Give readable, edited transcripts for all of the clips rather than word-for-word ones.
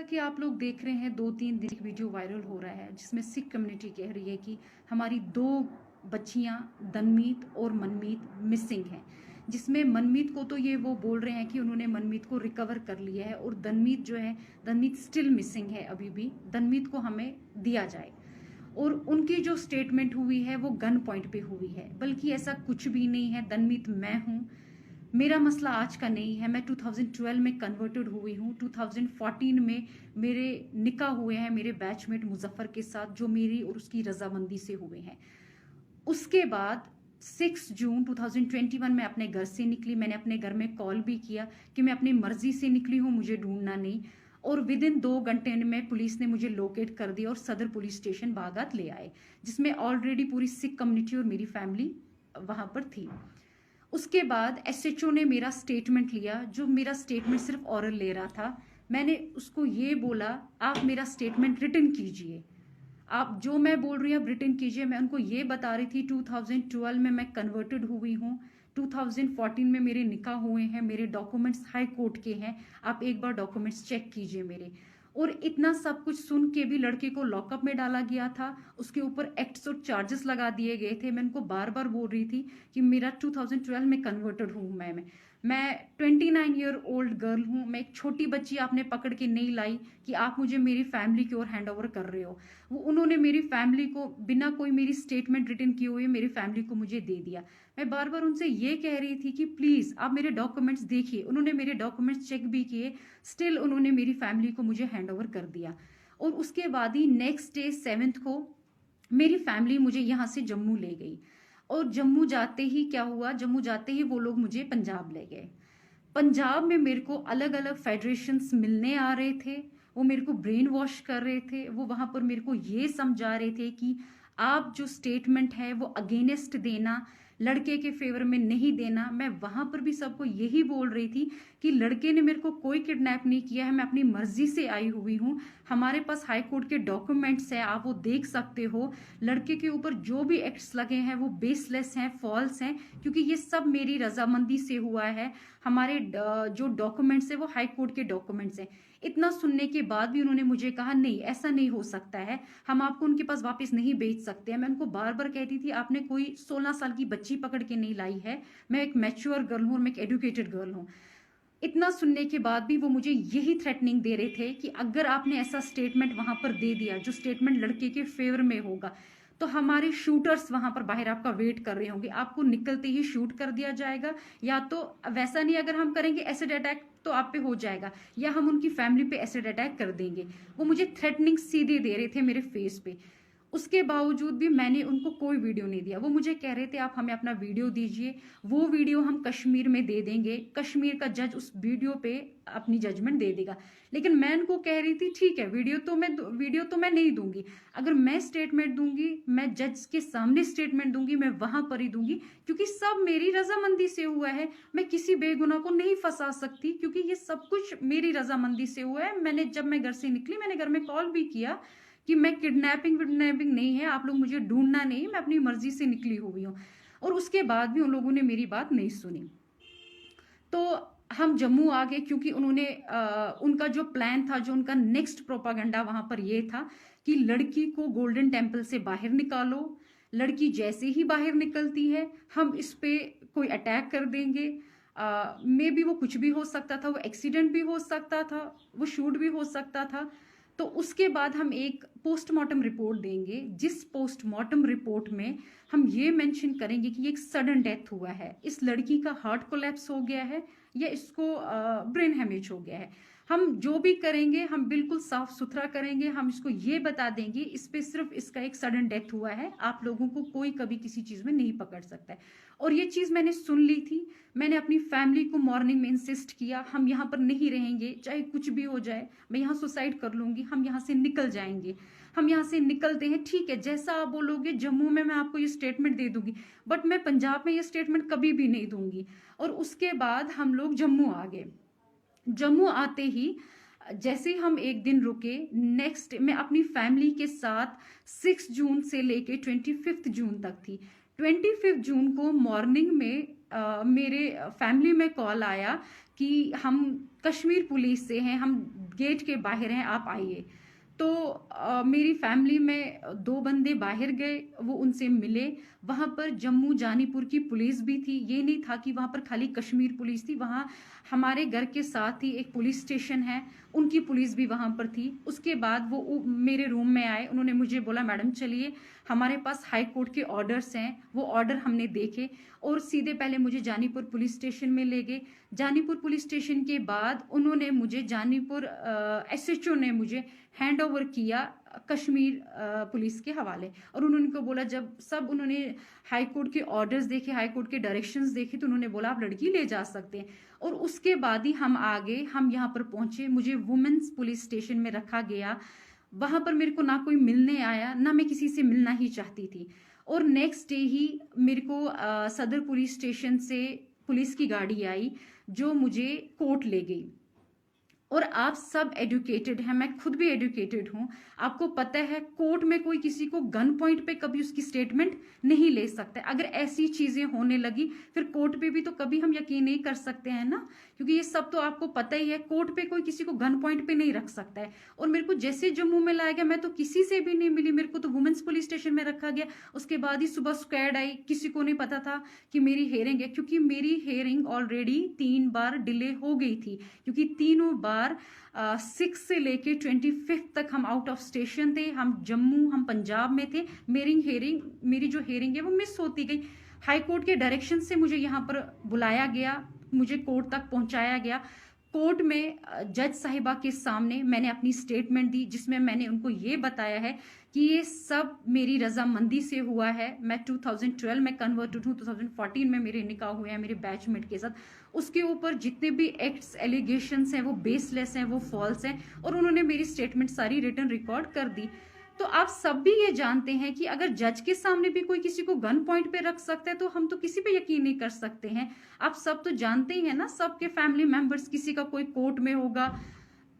कि आप लोग देख रहे हैं 2-3 दिन एक वीडियो वायरल हो रहा है जिसमें सिख कम्युनिटी कह रही है कि हमारी 2 बच्चियां दनमीत और मनमीत मिसिंग हैं। जिसमें मनमीत को तो ये वो बोल रहे हैं कि उन्होंने मनमीत को रिकवर कर लिया है और दनमीत जो है दनमीत स्टिल मिसिंग है। अभी भी दनमीत को हमें दिया जाए। और उनकी जो स्टेटमेंट हुई है वो गन पॉइंट पे हुई है, बल्कि ऐसा कुछ भी नहीं है। दनमीत मैं हूँ, मेरा मसला आज का नहीं है। मैं 2012 में कन्वर्टेड हुई हूँ। 2014 में मेरे निकाह हुए हैं मेरे बैचमेट मुजफ्फर के साथ, जो मेरी और उसकी रजामंदी से हुए हैं। उसके बाद 6 जून 2021 में अपने घर से निकली। मैंने अपने घर में कॉल भी किया कि मैं अपनी मर्जी से निकली हूँ, मुझे ढूंढना नहीं। और विद इन 2 घंटे में पुलिस ने मुझे लोकेट कर दिया और सदर पुलिस स्टेशन बागात ले आए, जिसमें ऑलरेडी पूरी सिख कम्युनिटी और मेरी फैमिली वहां पर थी। उसके बाद एसएचओ ने मेरा स्टेटमेंट लिया, जो मेरा स्टेटमेंट सिर्फ ऑरल ले रहा था। मैंने उसको ये बोला, आप मेरा स्टेटमेंट रिटन कीजिए, आप जो मैं बोल रही हूँ आप रिटन कीजिए। मैं उनको ये बता रही थी 2012 में मैं कन्वर्टेड हुई हूँ, 2014 में मेरे निकाह हुए हैं, मेरे डॉक्यूमेंट्स हाई कोर्ट के हैं, आप एक बार डॉक्यूमेंट्स चेक कीजिए मेरे। और इतना सब कुछ सुन के भी लड़के को लॉकअप में डाला गया था, उसके ऊपर एक्ट्स और चार्जेस लगा दिए गए थे। मैं उनको बार बार बोल रही थी कि मेरा 2012 में कन्वर्टेड हूँ। मैं 29 ईयर ओल्ड गर्ल हूँ। मैं एक छोटी बच्ची आपने पकड़ के नहीं लाई कि आप मुझे मेरी फैमिली की ओर हैंड ओवर कर रहे हो। वो उन्होंने मेरी फैमिली को बिना कोई मेरी स्टेटमेंट रिटन किए हुए मेरी फैमिली को मुझे दे दिया। मैं बार बार उनसे ये कह रही थी कि प्लीज आप मेरे डॉक्यूमेंट्स देखिए। उन्होंने मेरे डॉक्यूमेंट्स चेक भी किए, स्टिल उन्होंने मेरी फैमिली को मुझे हैंड ओवर कर दिया। और उसके बाद ही नेक्स्ट डे 7th को मेरी फैमिली मुझे यहाँ से जम्मू ले गई। और जम्मू जाते ही क्या हुआ, जम्मू जाते ही वो लोग मुझे पंजाब ले गए। पंजाब में मेरे को अलग अलग फेडरेशंस मिलने आ रहे थे, वो मेरे को ब्रेन वॉश कर रहे थे। वो वहां पर मेरे को ये समझा रहे थे कि आप जो स्टेटमेंट है वो अगेंस्ट देना, लड़के के फेवर में नहीं देना। मैं वहां पर भी सबको यही बोल रही थी कि लड़के ने मेरे को कोई किडनैप नहीं किया है, मैं अपनी मर्जी से आई हुई हूँ। हमारे पास हाई कोर्ट के डॉक्यूमेंट्स है, आप वो देख सकते हो। लड़के के ऊपर जो भी एक्ट्स लगे हैं वो बेसलेस हैं, फॉल्स हैं, क्योंकि ये सब मेरी रजामंदी से हुआ है। हमारे जो डॉक्यूमेंट्स है वो हाई कोर्ट के डॉक्यूमेंट्स हैं। इतना सुनने के बाद भी उन्होंने मुझे कहा नहीं ऐसा नहीं हो सकता है, हम आपको उनके पास वापस नहीं भेज सकते हैं। मैं उनको बार बार कहती थी आपने कोई 16 साल की बच्ची पकड़ के नहीं लाई है, मैं एक मैच्योर गर्ल हूँ और मैं एक एडुकेटेड गर्ल हूँ। इतना सुनने के बाद भी वो मुझे यही थ्रेटनिंग दे रहे थे कि अगर आपने ऐसा स्टेटमेंट वहां पर दे दिया जो स्टेटमेंट लड़के के फेवर में होगा, तो हमारे शूटर्स वहां पर बाहर आपका वेट कर रहे होंगे, आपको निकलते ही शूट कर दिया जाएगा। या तो वैसा नहीं, अगर हम करेंगे एसिड अटैक तो आप पे हो जाएगा, या हम उनकी फैमिली पे एसिड अटैक कर देंगे। वो मुझे थ्रेटनिंग सीधे दे रहे थे मेरे फेस पे। उसके बावजूद भी मैंने उनको कोई वीडियो नहीं दिया। वो मुझे कह रहे थे आप हमें अपना वीडियो दीजिए, वो वीडियो हम कश्मीर में दे देंगे, कश्मीर का जज उस वीडियो पे अपनी जजमेंट दे देगा। लेकिन मैं उनको कह रही थी ठीक है वीडियो तो मैं नहीं दूंगी, अगर मैं स्टेटमेंट दूंगी, मैं जज के सामने स्टेटमेंट दूंगी, मैं वहां पर ही दूंगी, क्योंकि सब मेरी रजामंदी से हुआ है। मैं किसी बेगुनाह को नहीं फंसा सकती, क्योंकि ये सब कुछ मेरी रजामंदी से हुआ है। जब मैं घर से निकली मैंने घर में कॉल भी किया कि मैं किडनैपिंग विडनैपिंग नहीं है, आप लोग मुझे ढूंढना नहीं, मैं अपनी मर्जी से निकली हुई हूँ। और उसके बाद भी उन लोगों ने मेरी बात नहीं सुनी। तो हम जम्मू आ गए, क्योंकि उनका जो प्लान था, जो उनका नेक्स्ट प्रोपागंडा वहां पर ये था कि लड़की को गोल्डन टेम्पल से बाहर निकालो, लड़की जैसे ही बाहर निकलती है हम इस पे कोई अटैक कर देंगे। मे बी वो कुछ भी हो सकता था, वो एक्सीडेंट भी हो सकता था, वो शूट भी हो सकता था। तो उसके बाद हम एक पोस्टमार्टम रिपोर्ट देंगे, जिस पोस्टमार्टम रिपोर्ट में हम ये मेंशन करेंगे कि एक सडन डेथ हुआ है, इस लड़की का हार्ट कोलैप्स हो गया है या इसको ब्रेन हेमेज हो गया है। हम जो भी करेंगे हम बिल्कुल साफ सुथरा करेंगे। हम इसको ये बता देंगे इस पे सिर्फ इसका एक सडन डेथ हुआ है, आप लोगों को कोई कभी किसी चीज में नहीं पकड़ सकता है। और ये चीज मैंने सुन ली थी। मैंने अपनी फैमिली को मॉर्निंग में इंसिस्ट किया हम यहाँ पर नहीं रहेंगे, चाहे कुछ भी हो जाए, मैं यहाँ सुसाइड कर लूंगी, हम यहाँ से निकल जाएंगे। हम यहाँ से निकलते हैं, ठीक है जैसा आप बोलोगे, जम्मू में मैं आपको ये स्टेटमेंट दे दूंगी, बट मैं पंजाब में ये स्टेटमेंट कभी भी नहीं दूंगी। और उसके बाद हम लोग जम्मू आ गए। जम्मू आते ही जैसे ही हम एक दिन रुके, नेक्स्ट मैं अपनी फैमिली के साथ 6 जून से लेके 25 जून तक थी। 25 जून को मॉर्निंग में मेरे फैमिली में कॉल आया कि हम कश्मीर पुलिस से हैं, हम गेट के बाहर हैं, आप आइए। तो मेरी फैमिली में 2 बंदे बाहर गए, वो उनसे मिले। वहाँ पर जम्मू जानीपुर की पुलिस भी थी, ये नहीं था कि वहाँ पर खाली कश्मीर पुलिस थी, वहाँ हमारे घर के साथ ही एक पुलिस स्टेशन है, उनकी पुलिस भी वहाँ पर थी। उसके बाद वो मेरे रूम में आए, उन्होंने मुझे बोला मैडम चलिए, हमारे पास हाई कोर्ट के ऑर्डर्स हैं। वो ऑर्डर हमने देखे और सीधे पहले मुझे जानीपुर पुलिस स्टेशन में ले गए। जानीपुर पुलिस स्टेशन के बाद उन्होंने मुझे जानीपुर SHO ने मुझे हैंड ओवर किया कश्मीर पुलिस के हवाले। और उन्होंने को बोला, जब सब उन्होंने हाई कोर्ट के ऑर्डर्स देखे, हाई कोर्ट के डायरेक्शंस देखे, तो उन्होंने बोला आप लड़की ले जा सकते हैं। और उसके बाद ही हम आगे हम यहाँ पर पहुंचे, मुझे वुमेन्स पुलिस स्टेशन में रखा गया। वहां पर मेरे को ना कोई मिलने आया, ना मैं किसी से मिलना ही चाहती थी। और नेक्स्ट डे ही मेरे को सदर पुलिस स्टेशन से पुलिस की गाड़ी आई जो मुझे कोर्ट ले गई। और आप सब एजुकेटेड हैं, मैं खुद भी एजुकेटेड हूं, आपको पता है कोर्ट में कोई किसी को गन पॉइंट पे कभी उसकी स्टेटमेंट नहीं ले सकता। अगर ऐसी चीजें होने लगी फिर कोर्ट पे भी तो कभी हम यकीन नहीं कर सकते हैं ना, क्योंकि ये सब तो आपको पता ही है, कोर्ट पे कोई किसी को गन पॉइंट पे नहीं रख सकता है। और मेरे को जैसे जम्मू में लाया गया, मैं तो किसी से भी नहीं मिली, मेरे को तो वुमेन्स पुलिस स्टेशन में रखा गया। उसके बाद ही सुबह स्क्वाड आई, किसी को नहीं पता था कि मेरी हेयरिंग है, क्योंकि मेरी हेयरिंग ऑलरेडी 3 बार डिले हो गई थी, क्योंकि तीनों बार 6 से लेके 25 तक हम आउट ऑफ स्टेशन थे, हम जम्मू, हम पंजाब में थे। मेरी जो हेयरिंग है वो मिस होती गई। हाई कोर्ट के डायरेक्शन से मुझे यहाँ पर बुलाया गया, मुझे कोर्ट तक पहुंचाया गया। कोर्ट में जज साहिबा के सामने मैंने अपनी स्टेटमेंट दी, जिसमें मैंने उनको ये बताया है कि ये सब मेरी रजामंदी से हुआ है। मैं 2012 में कन्वर्टेड हूँ, 2014 में मेरे निकाह हुए हैं मेरे बैचमेट के साथ। उसके ऊपर जितने भी एक्ट्स एलिगेशंस हैं वो बेसलेस हैं, वो फॉल्स हैं, और उन्होंने मेरी स्टेटमेंट सारी रिटन रिकॉर्ड कर दी। तो आप सब भी ये जानते हैं कि अगर जज के सामने भी कोई किसी को गन पॉइंट पे रख सकता है तो हम तो किसी पे यकीन नहीं कर सकते हैं। आप सब तो जानते ही हैं ना, सबके फैमिली मेंबर्स, किसी का कोई कोर्ट में होगा,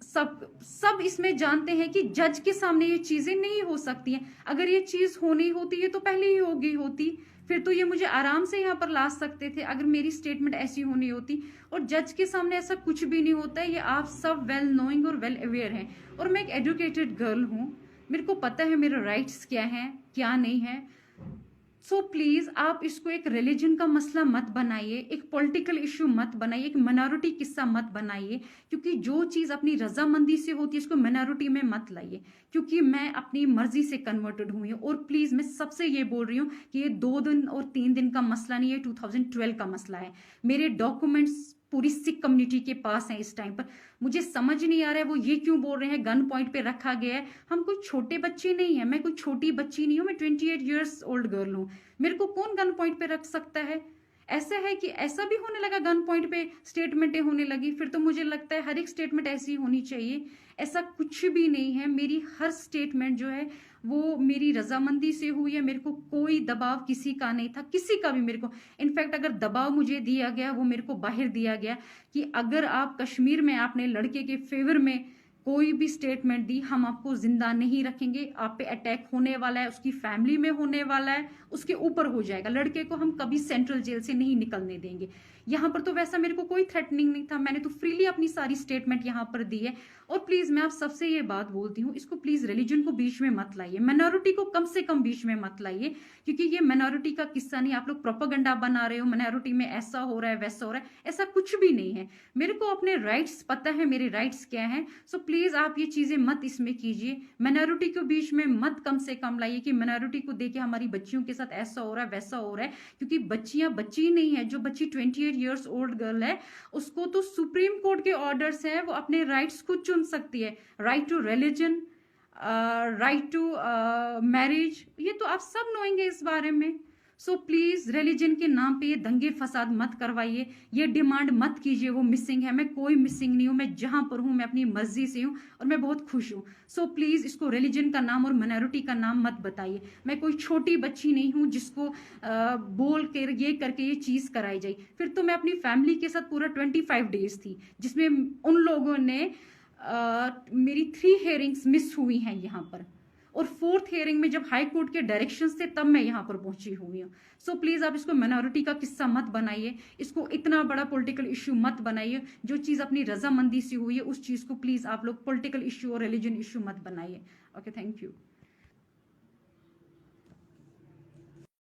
सब इसमें जानते हैं कि जज के सामने ये चीजें नहीं हो सकती हैं। अगर ये चीज होनी होती है तो पहले ही हो गई होती, फिर तो ये मुझे आराम से यहाँ पर ला सकते थे अगर मेरी स्टेटमेंट ऐसी होनी होती। और जज के सामने ऐसा कुछ भी नहीं होता है, ये आप सब वेल नोइंग और वेल अवेयर हैं। और मैं एक एजुकेटेड गर्ल हूँ, मेरे को पता है मेरे राइट्स क्या हैं क्या नहीं है। सो प्लीज आप इसको एक रिलीजन का मसला मत बनाइए, एक पॉलिटिकल इशू मत बनाइए, एक माइनॉरिटी किस्सा मत बनाइए, क्योंकि जो चीज अपनी रजामंदी से होती है इसको माइनॉरिटी में मत लाइए। क्योंकि मैं अपनी मर्जी से कन्वर्टेड हुई हूँ। और प्लीज मैं सबसे ये बोल रही हूँ कि ये 2 दिन और 3 दिन का मसला नहीं है, 2012 का मसला है। मेरे डॉक्यूमेंट्स पूरी सिख कम्युनिटी के पास हैं इस टाइम पर। मुझे समझ नहीं आ रहा है वो ये क्यों बोल रहे हैं गन पॉइंट पे रखा गया है। हम कोई छोटे बच्चे नहीं है, मैं कोई छोटी बच्ची नहीं हूँ, मैं 28 ईयर्स ओल्ड गर्ल हूँ। मेरे को कौन गन पॉइंट पे रख सकता है? ऐसा है कि ऐसा भी होने लगा, गन पॉइंट पे स्टेटमेंटें होने लगी, फिर तो मुझे लगता है हर एक स्टेटमेंट ऐसी होनी चाहिए। ऐसा कुछ भी नहीं है, मेरी हर स्टेटमेंट जो है वो मेरी रजामंदी से हुई है। मेरे को कोई दबाव किसी का नहीं था, किसी का भी मेरे को। इनफैक्ट अगर दबाव मुझे दिया गया वो मेरे को बाहर दिया गया कि अगर आप कश्मीर में आपने लड़के के फेवर में कोई भी स्टेटमेंट दी, हम आपको जिंदा नहीं रखेंगे, आप पे अटैक होने वाला है, उसकी फैमिली में होने वाला है, उसके ऊपर हो जाएगा, लड़के को हम कभी सेंट्रल जेल से नहीं निकलने देंगे। यहाँ पर तो वैसा मेरे को कोई थ्रेटनिंग नहीं था, मैंने तो फ्रीली अपनी सारी स्टेटमेंट यहाँ पर दी है। और प्लीज मैं आप सबसे ये बात बोलती हूँ, इसको प्लीज रिलीजन को बीच में मत लाइए, माइनॉरिटी को कम से कम बीच में मत लाइए, क्योंकि ये माइनॉरिटी का किस्सा नहीं। आप लोग प्रोपेगेंडा बना रहे हो, माइनॉरिटी में ऐसा हो रहा है वैसा हो रहा है, ऐसा कुछ भी नहीं है। मेरे को अपने राइट्स पता है, मेरे राइट्स क्या है। सो प्लीज आप ये चीजें मत इसमें कीजिए, माइनॉरिटी को बीच में मत कम से कम लाइए कि माइनॉरिटी को देके हमारी बच्चियों के साथ ऐसा हो रहा है वैसा हो रहा है। क्योंकि बच्चियां बच्ची नहीं है, जो बच्ची 28 ईयर्स ओल्ड गर्ल है उसको तो सुप्रीम कोर्ट के ऑर्डर्स हैं, वो अपने राइट्स खुद चुन सकती है। Right to religion, right to marriage, ये तो आप सब नोएंगे इस बारे में। सो प्लीज रिलीजन के नाम पे ये दंगे फसाद मत करवाइए, ये डिमांड मत कीजिए वो मिसिंग है। मैं कोई मिसिंग नहीं हूं, मैं जहां पर हूं मैं अपनी मर्जी से हूं और मैं बहुत खुश हूं। सो प्लीज इसको रिलीजन का नाम और माइनॉरिटी का नाम मत बताइए। मैं कोई छोटी बच्ची नहीं हूं जिसको बोल कर ये करके ये चीज कराई जाए। फिर तो मैं अपनी फैमिली के साथ पूरा 25 डेज थी, जिसमें उन लोगों ने मेरी 3 हेयरिंग्स मिस हुई हैं यहाँ पर। और फोर्थ हियरिंग में जब हाई कोर्ट के डायरेक्शन थे तब मैं यहाँ पर पहुंची हुई हूँ। सो प्लीज आप इसको माइनॉरिटी का किस्सा मत बनाइए, इसको इतना बड़ा पॉलिटिकल इश्यू मत बनाइए। जो चीज अपनी रजामंदी से हुई है उस चीज को प्लीज आप लोग पॉलिटिकल इश्यू और रिलीजन इश्यू मत बनाइए। Okay, thank you.